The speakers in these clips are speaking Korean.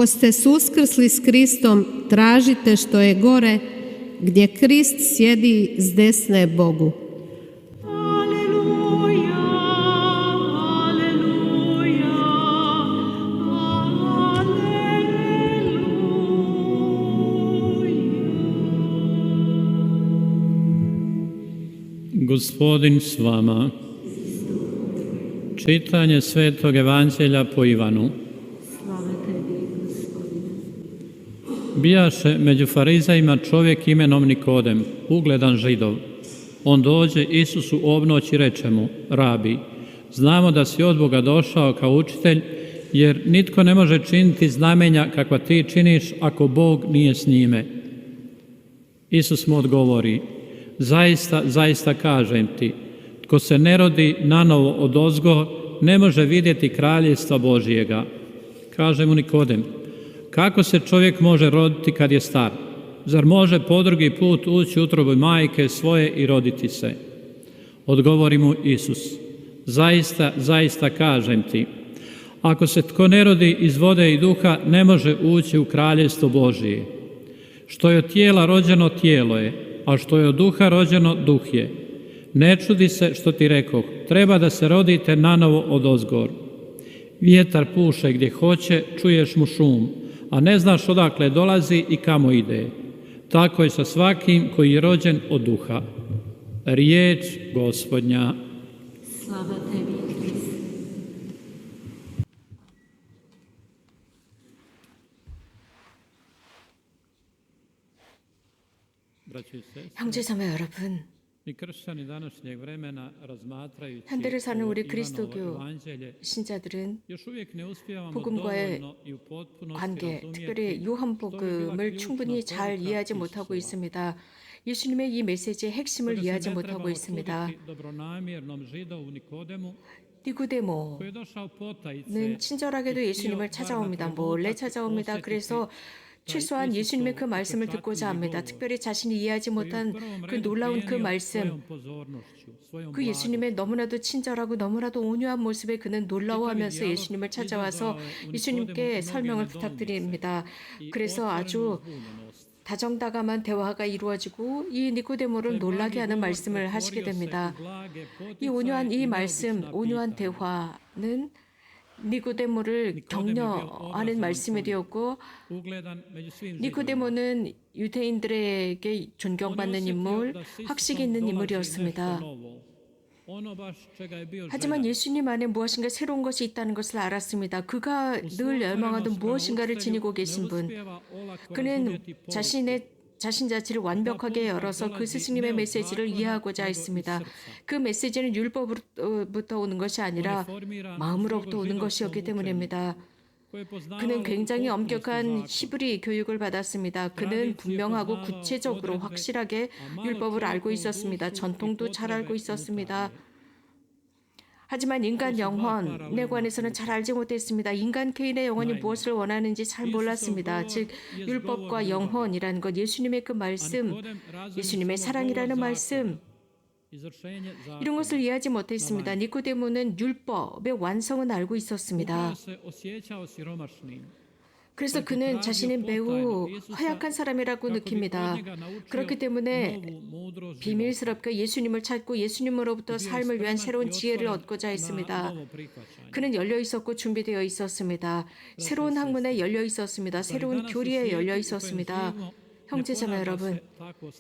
Ako ste suskrsli s Kristom, tražite što je gore, gdje Krist sjedi s desne Bogu. Gospodin s vama. Čitanje Svetog Evanđelja po Ivanu. Bijaše među farizejima čovjek imenom Nikodem, ugledan Židov. On dođe Isusu obnoć i reče mu: Rabi, znamo da si od Boga došao kao učitelj, jer nitko ne može činiti znamenja kakva ti činiš ako Bog nije s njime. Isus mu odgovori: Zaista, zaista kažem ti, tko se ne rodi nanovo odozgo, ne može vidjeti kraljevstva Božjega. Kaže mu Nikodem: Kako se čovjek može roditi kad je star? Zar može po drugi put ući u utrobu majke svoje i roditi se? Odgovori mu Isus: Zaista, zaista kažem ti, ako se tko ne rodi iz vode i duha, ne može ući u kraljevstvo Božje. Što je od tijela rođeno, tijelo je, a što je od duha rođeno, duh je. Ne čudi se što ti rekoh, treba da se rodite nanovo odozgor. Vjetar puše gdje hoće, čuješ mu šum, a ne znaš odakle dolazi i kamo ide. Tako je sa svakim koji je rođen od duha. Riječ Gospodnja. Slava tebi, Kriste. 형제자매 여러분, 현대를 사는 우리 그리스도교 신자들은 복음과의 관계, 특별히 요한복음을 충분히 잘 이해하지 못하고 있습니다. 예수님의 이 메시지의 핵심을 이해하지 못하고 있습니다. 니고데모는 친절하게도 예수님을 찾아옵니다. 몰래 찾아옵니다. 그래서 최소한 예수님의 그 말씀을 듣고자 합니다. 특별히 자신이 이해하지 못한 그 놀라운 그 말씀, 그 예수님의 너무나도 친절하고 너무나도 온유한 모습에 그는 놀라워하면서 예수님을 찾아와서 예수님께 설명을 부탁드립니다. 그래서 아주 다정다감한 대화가 이루어지고 이 니고데모를 놀라게 하는 말씀을 하시게 됩니다. 이 온유한 이 말씀, 온유한 대화는 니고데모를 격려하는 말씀이 되었고, 니고데모는 유대인들에게 존경받는 인물, 학식 있는 인물이었습니다. 하지만 예수님 안에 무엇인가 새로운 것이 있다는 것을 알았습니다. 그가 늘 열망하던 무엇인가를 지니고 계신 분, 그는 자신 자체를 완벽하게 열어서 그 스승님의 메시지를 이해하고자 했습니다. 그 메시지는 율법으로부터 오는 것이 아니라 마음으로부터 오는 것이었기 때문입니다. 그는 굉장히 엄격한 히브리 교육을 받았습니다. 그는 분명하고 구체적으로 확실하게 율법을 알고 있었습니다. 전통도 잘 알고 있었습니다. 하지만 인간 영혼에 관해서는 잘 알지 못했습니다. 인간 개인의 영혼이 무엇을 원하는지 잘 몰랐습니다. 즉 율법과 영혼이라는 것, 예수님의 그 말씀, 예수님의 사랑이라는 말씀, 이런 것을 이해하지 못했습니다. 니고데모는 율법의 완성은 알고 있었습니다. 그래서 그는 자신이 매우 허약한 사람이라고 느낍니다. 그렇기 때문에 비밀스럽게 예수님을 찾고 예수님으로부터 삶을 위한 새로운 지혜를 얻고자 했습니다. 그는 열려 있었고 준비되어 있었습니다. 새로운 학문에 열려 있었습니다. 새로운 교리에 열려 있었습니다. 형제자매 여러분,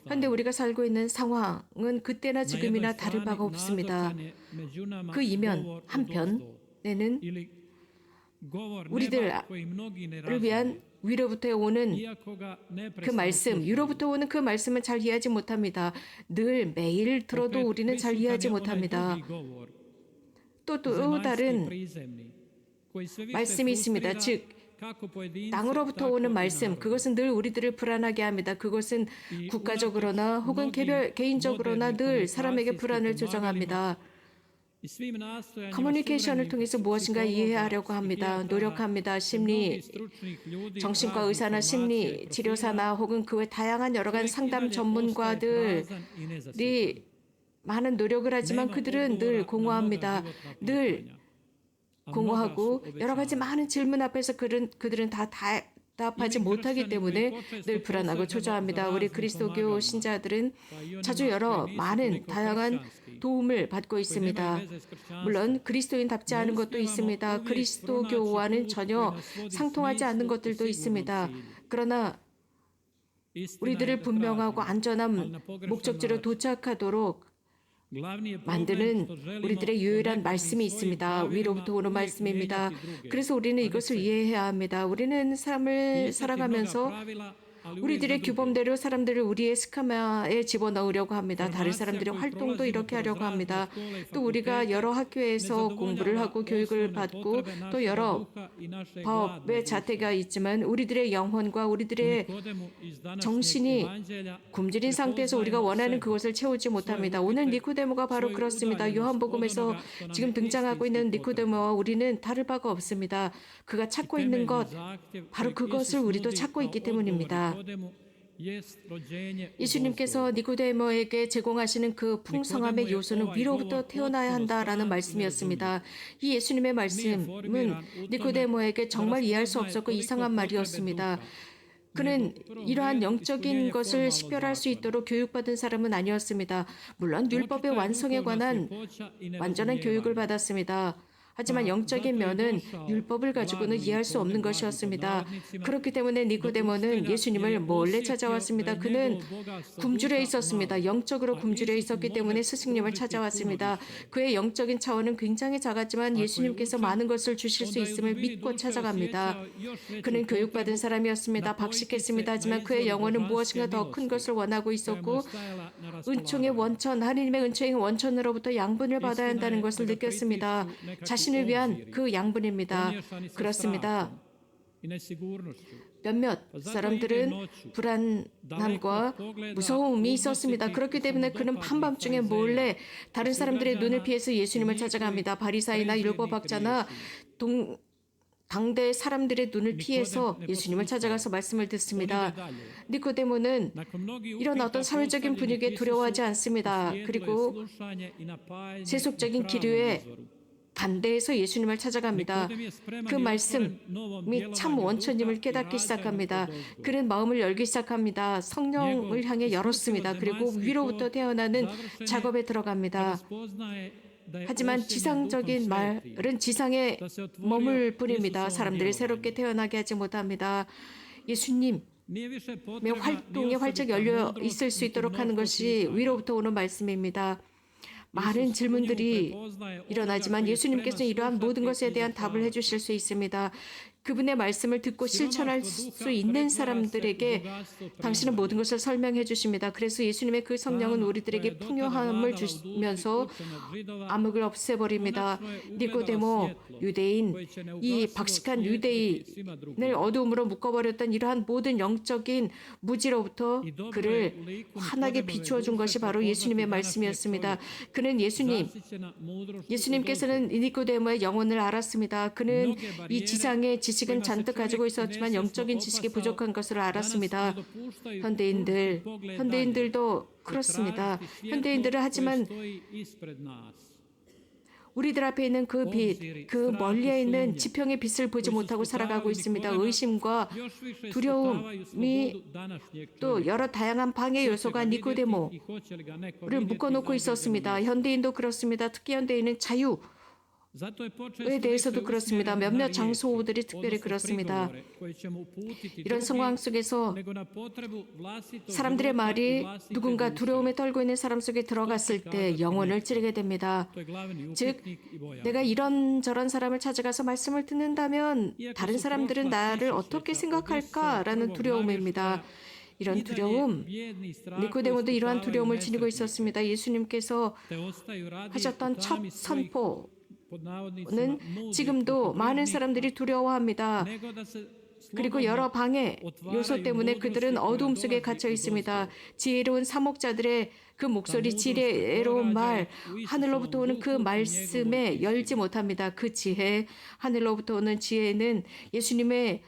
현대 우리가 살고 있는 상황은 그때나 지금이나 다를 바가 없습니다. 그 이면 한편에는 우리들을 위한 위로부터 오는 그 말씀, 위로부터 오는 그 말씀은 잘 이해하지 못합니다. 늘 매일 들어도 우리는 잘 이해하지 못합니다. 또 다른 말씀이 있습니다. 즉 땅으로부터 오는 말씀, 그것은 늘 우리들을 불안하게 합니다. 그것은 국가적으로나 혹은 개인적으로나 늘 사람에게 불안을 조장합니다. 커뮤니케이션을 통해서 무엇인가 이해하려고 합니다. 노력합니다. 정신과 의사나 심리 치료사나 혹은 그 외 다양한 여러 가지 상담 전문가들이 많은 노력을 하지만 그들은 늘 공허합니다. 늘 공허하고 여러 가지 많은 질문 앞에서 그들은 다 답하지 못하기 때문에 늘 불안하고 초조합니다. 우리 그리스도교 신자들은 자주 여러 많은 다양한 도움을 받고 있습니다. 물론 그리스도인답지 않은 것도 있습니다. 그리스도교와는 전혀 상통하지 않는 것들도 있습니다. 그러나 우리들을 분명하고 안전한 목적지로 도착하도록 만드는 우리들의 유일한 말씀이 있습니다. 위로부터 오는 말씀입니다. 그래서 우리는 이것을 이해해야 합니다. 우리는 삶을 살아가면서 우리들의 규범대로 사람들을 우리의 스카마에 집어넣으려고 합니다. 다른 사람들의 활동도 이렇게 하려고 합니다. 또 우리가 여러 학교에서 공부를 하고 교육을 받고 또 여러 법의 자태가 있지만 우리들의 영혼과 우리들의 정신이 굶주린 상태에서 우리가 원하는 그것을 채우지 못합니다. 오늘 니코데모가 바로 그렇습니다. 요한복음에서 지금 등장하고 있는 니코데모와 우리는 다를 바가 없습니다. 그가 찾고 있는 것, 바로 그것을 우리도 찾고 있기 때문입니다. 예수님께서 니코데모에게 제공하시는 그 풍성함의 요소는 위로부터 태어나야 한다라는 말씀이었습니다. 이 예수님의 말씀은 니코데모에게 정말 이해할 수 없었고 이상한 말이었습니다. 그는 이러한 영적인 것을 식별할 수 있도록 교육받은 사람은 아니었습니다. 물론 율법의 완성에 관한 완전한 교육을 받았습니다. 하지만 영적인 면은 율법을 가지고는 이해할 수 없는 것이었습니다. 그렇기 때문에 니코데모는 예수님을 몰래 찾아왔습니다. 그는 굶주려 있었습니다. 영적으로 굶주려 있었기 때문에 스승님을 찾아왔습니다. 그의 영적인 차원은 굉장히 작았지만 예수님께서 많은 것을 주실 수 있음을 믿고 찾아갑니다. 그는 교육받은 사람이었습니다. 박식했습니다. 하지만 그의 영혼은 무엇인가 더 큰 것을 원하고 있었고 은총의 원천, 하나님의 은총의 원천으로부터 양분을 받아야 한다는 것을 느꼈습니다. 자신을 위한 그 양분입니다. 그렇습니다. 몇몇 사람들은 불안함과 무서움이 있었습니다. 그렇기 때문에 그는 한밤중에 몰래 다른 사람들의 눈을 피해서 예수님을 찾아갑니다. 바리사이나 율법학자나 당대 사람들의 눈을 피해서 예수님을 찾아가서 말씀을 듣습니다. 니코데모는 이런 어떤 사회적인 분위기에 두려워하지 않습니다. 그리고 세속적인 기류에 반대해서 예수님을 찾아갑니다. 그 말씀이 참 원천임을 깨닫기 시작합니다. 그는 마음을 열기 시작합니다. 성령을 향해 열었습니다. 그리고 위로부터 태어나는 작업에 들어갑니다. 하지만 지상적인 말은 지상에 머물 뿐입니다. 사람들이 새롭게 태어나게 하지 못합니다. 예수님의 활동에 활짝 열려 있을 수 있도록 하는 것이 위로부터 오는 말씀입니다. 많은 질문들이 일어나지만 예수님께서는 이러한 모든 것에 대한 답을 해주실 수 있습니다. 그분의 말씀을 듣고 실천할 수 있는 사람들에게 당신은 모든 것을 설명해 주십니다. 그래서 예수님의 그 성령은 우리들에게 풍요함을 주면서 암흑을 없애버립니다. 니코데모 유대인, 이 박식한 유대인을 어두움으로 묶어버렸던 이러한 모든 영적인 무지로부터 그를 환하게 비추어 준 것이 바로 예수님의 말씀이었습니다. 그는 예수님께서는 니코데모의 영혼을 알았습니다. 그는 이 지상의 지식은 잔뜩 가지고 있었지만 영적인 지식이 부족한 것을 알았습니다. 현대인들도 그렇습니다. 현대인들은 하지만 우리들 앞에 있는 그 빛, 그 멀리에 있는 지평의 빛을 보지 못하고 살아가고 있습니다. 의심과 두려움이 또 여러 다양한 방해 요소가 니코데모를 묶어놓고 있었습니다. 현대인도 그렇습니다. 특히 현대인은 자유, 에 대해서도 그렇습니다. 몇몇 장소들이 특별히 그렇습니다. 이런 상황 속에서 사람들의 말이 누군가 두려움에 떨고 있는 사람 속에 들어갔을 때 영혼을 찌르게 됩니다. 즉, 내가 이런저런 사람을 찾아가서 말씀을 듣는다면 다른 사람들은 나를 어떻게 생각할까라는 두려움입니다. 이런 두려움, 니코데모도 이러한 두려움을 지니고 있었습니다. 예수님께서 하셨던 첫 선포 는 지금도 많은 사람들이 두려워합니다. 그리고 여러 방해 요소 때문에 그들은 어둠 속에 갇혀 있습니다. 지혜로운 사목자들의 그 목소리, 지혜로운 말, 하늘로부터 오는 그 말씀에 열지 못합니다. 그 지혜, 하늘로부터 오는 지혜는 예수님의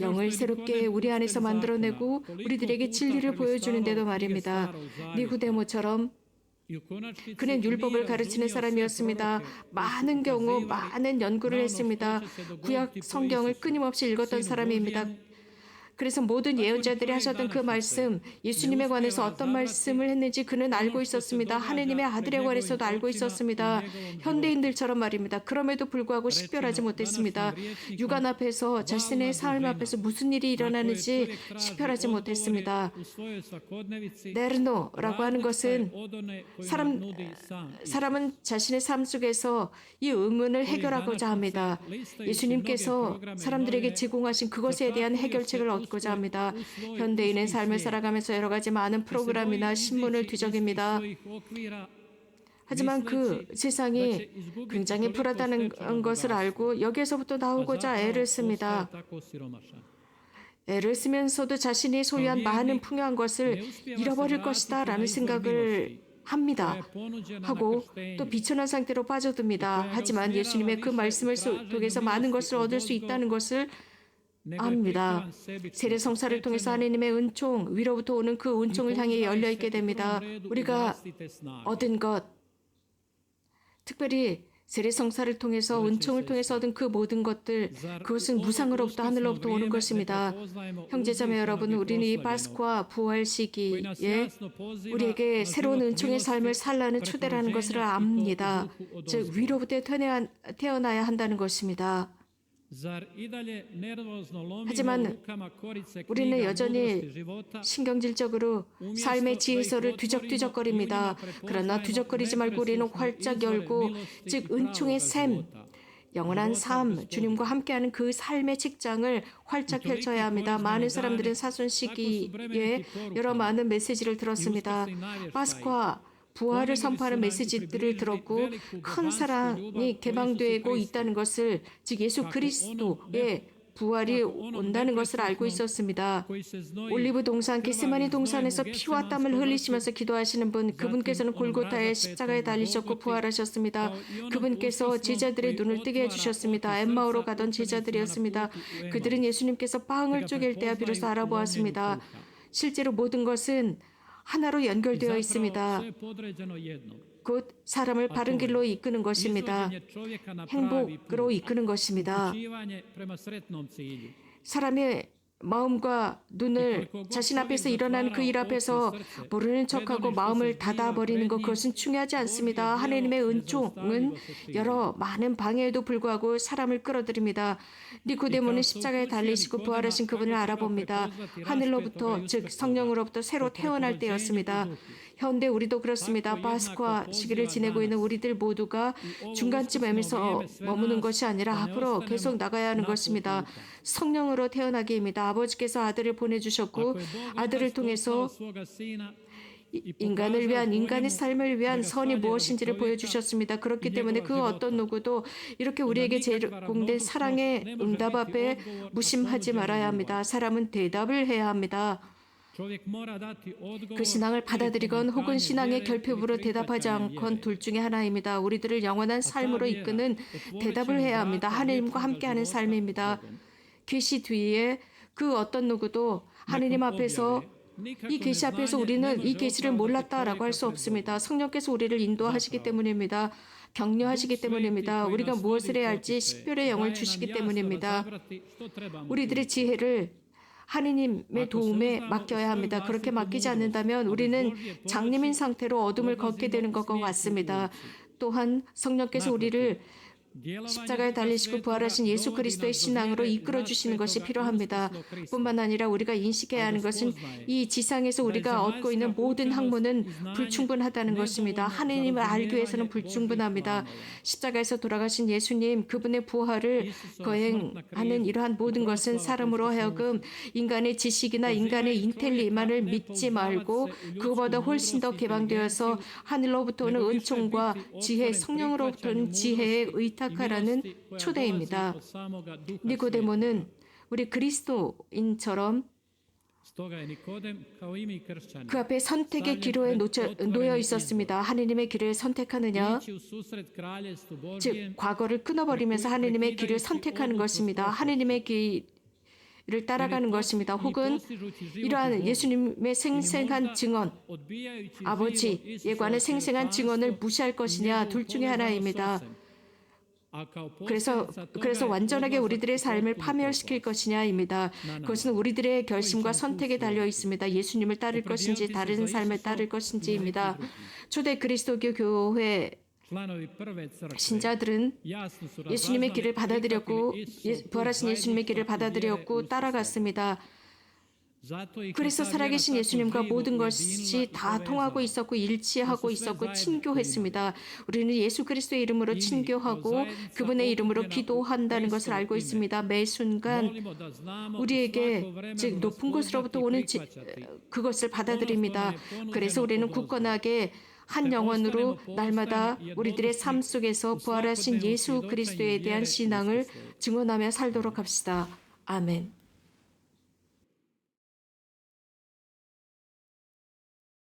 영을 새롭게 우리 안에서 만들어내고 우리들에게 진리를 보여주는데도 말입니다. 니코데모처럼 그는 율법을 가르치는 사람이었습니다. 많은 경우 많은 연구를 했습니다. 구약 성경을 끊임없이 읽었던 사람입니다. 그래서 모든 예언자들이 하셨던 그 말씀, 예수님에 관해서 어떤 말씀을 했는지 그는 알고 있었습니다. 하느님의 아들에 관해서도 알고 있었습니다. 현대인들처럼 말입니다. 그럼에도 불구하고 식별하지 못했습니다. 육안 앞에서 자신의 삶 앞에서 무슨 일이 일어나는지 식별하지 못했습니다. 네르노라고 하는 것은 사람은 자신의 삶 속에서 이 의문을 해결하고자 합니다. 예수님께서 사람들에게 제공하신 그것에 대한 해결책을 얻고자 합니다. 현대인은 삶을 살아가면서 여러 가지 많은 프로그램이나 신문을 뒤적입니다. 하지만 그 세상이 굉장히 불하다는 것을 알고 여기에서부터 나오고자 애를 씁니다. 애를 쓰면서도 자신이 소유한 많은 풍요한 것을 잃어버릴 것이다 라는 생각을 합니다. 하고 또 비천한 상태로 빠져듭니다. 하지만 예수님의 그 말씀을 통해서 많은 것을 얻을 수 있다는 것을 압니다. 세례 성사를 통해서 하나님의 은총, 위로부터 오는 그 은총을 향해 열려 있게 됩니다. 우리가 얻은 것, 특별히 세례 성사를 통해서 은총을 통해서 얻은 그 모든 것들, 그것은 무상으로부터 하늘로부터 오는 것입니다. 형제자매 여러분, 우리는 이 파스쿠아 부활 시기에 우리에게 새로운 은총의 삶을 살라는 초대라는 것을 압니다. 즉 위로부터 태어나야 한다는 것입니다. 하지만 우리는 여전히 신경질적으로 삶의 지혜서를 뒤적뒤적거립니다. 그러나 뒤적거리지 말고 우리는 활짝 열고, 즉 은총의 샘, 영원한 삶, 주님과 함께하는 그 삶의 책장을 활짝 펼쳐야 합니다. 많은 사람들은 사순 시기에 여러 많은 메시지를 들었습니다. 파스쿠아 부활을 선포하는 메시지들을 들었고 큰 사랑이 개방되고 있다는 것을, 즉 예수 그리스도의 부활이 온다는 것을 알고 있었습니다. 올리브 동산, 겟세마니 동산에서 피와 땀을 흘리시면서 기도하시는 분, 그분께서는 골고타의 십자가에 달리셨고 부활하셨습니다. 그분께서 제자들의 눈을 뜨게 해주셨습니다. 엠마오로 가던 제자들이었습니다. 그들은 예수님께서 빵을 쪼갤 때야 비로소 알아보았습니다. 실제로 모든 것은 하나로 연결되어 있습니다. 곧 사람을 바른 길로 이끄는 것입니다. 행복으로 이끄는 것입니다. 사람의 마음과 눈을 자신 앞에서 일어난 그 일 앞에서 모르는 척하고 마음을 닫아버리는 것, 그것은 중요하지 않습니다. 하나님의 은총은 여러 많은 방해에도 불구하고 사람을 끌어들입니다. 니고데모는 십자가에 달리시고 부활하신 그분을 알아봅니다. 하늘로부터, 즉 성령으로부터 새로 태어날 때였습니다. 현대 우리도 그렇습니다. 파스쿠아 시기를 지내고 있는 우리들 모두가 중간쯤에서 머무는 것이 아니라 앞으로 계속 나가야 하는 것입니다. 성령으로 태어나기입니다. 아버지께서 아들을 보내주셨고 아들을 통해서 인간을 위한, 인간의 삶을 위한 선이 무엇인지를 보여주셨습니다. 그렇기 때문에 그 어떤 누구도 이렇게 우리에게 제공된 사랑의 응답 앞에 무심하지 말아야 합니다. 사람은 대답을 해야 합니다. 그 신앙을 받아들이건 혹은 신앙의 결핍으로 대답하지 않건 둘 중에 하나입니다. 우리들을 영원한 삶으로 이끄는 대답을 해야 합니다. 하나님과 함께하는 삶입니다. 계시 뒤에 그 어떤 누구도 하느님 앞에서, 이 계시 앞에서 우리는 이 계시를 몰랐다라고 할 수 없습니다. 성령께서 우리를 인도하시기 때문입니다. 격려하시기 때문입니다. 우리가 무엇을 해야 할지 식별의 영을 주시기 때문입니다. 우리들의 지혜를 하느님의 도움에 맡겨야 합니다. 그렇게 맡기지 않는다면 우리는 장님인 상태로 어둠을 걷게 되는 것과 같습니다. 또한 성령께서 우리를 십자가에 달리시고 부활하신 예수 그리스도의 신앙으로 이끌어 주시는 것이 필요합니다. 뿐만 아니라 우리가 인식해야 하는 것은 이 지상에서 우리가 얻고 있는 모든 학문은 불충분하다는 것입니다. 하느님을 알기 위해서는 불충분합니다. 십자가에서 돌아가신 예수님, 그분의 부활을 거행하는 이러한 모든 것은 사람으로 하여금 인간의 지식이나 인간의 인텔리만을 믿지 말고 그것보다 훨씬 더 개방되어서 하늘로부터 오는 은총과 지혜, 성령으로부터 오는 지혜에 의탁하라는 초대입니다. 니고데모는 우리 그리스도인처럼 그 앞에 선택의 기로에 놓여 있었습니다. 하느님의 길을 선택하느냐, 즉 과거를 끊어버리면서 하느님의 길을 선택하는 것입니다. 하느님의 길을 따라가는 것입니다. 혹은 이러한 예수님의 생생한 증언, 아버지에 관한 생생한 증언을 무시할 것이냐, 둘 중에 하나입니다. 그래서 완전하게 우리들의 삶을 파멸시킬 것이냐입니다. 그것은 우리들의 결심과 선택에 달려 있습니다. 예수님을 따를 것인지 다른 삶을 따를 것인지입니다. 초대 그리스도교 교회 신자들은 예수님의 길을 받아들였고 부활하신 예수님의 길을 받아들였고 따라갔습니다. 그래서 살아계신 예수님과 모든 것이 다 통하고 있었고 일치하고 있었고 친교했습니다. 우리는 예수 그리스도의 이름으로 친교하고 그분의 이름으로 기도한다는 것을 알고 있습니다. 매 순간 우리에게 즉 높은 곳으로부터 오는 그것을 받아들입니다. 그래서 우리는 굳건하게 한 영혼으로 날마다 우리들의 삶 속에서 부활하신 예수 그리스도에 대한 신앙을 증언하며 살도록 합시다. 아멘.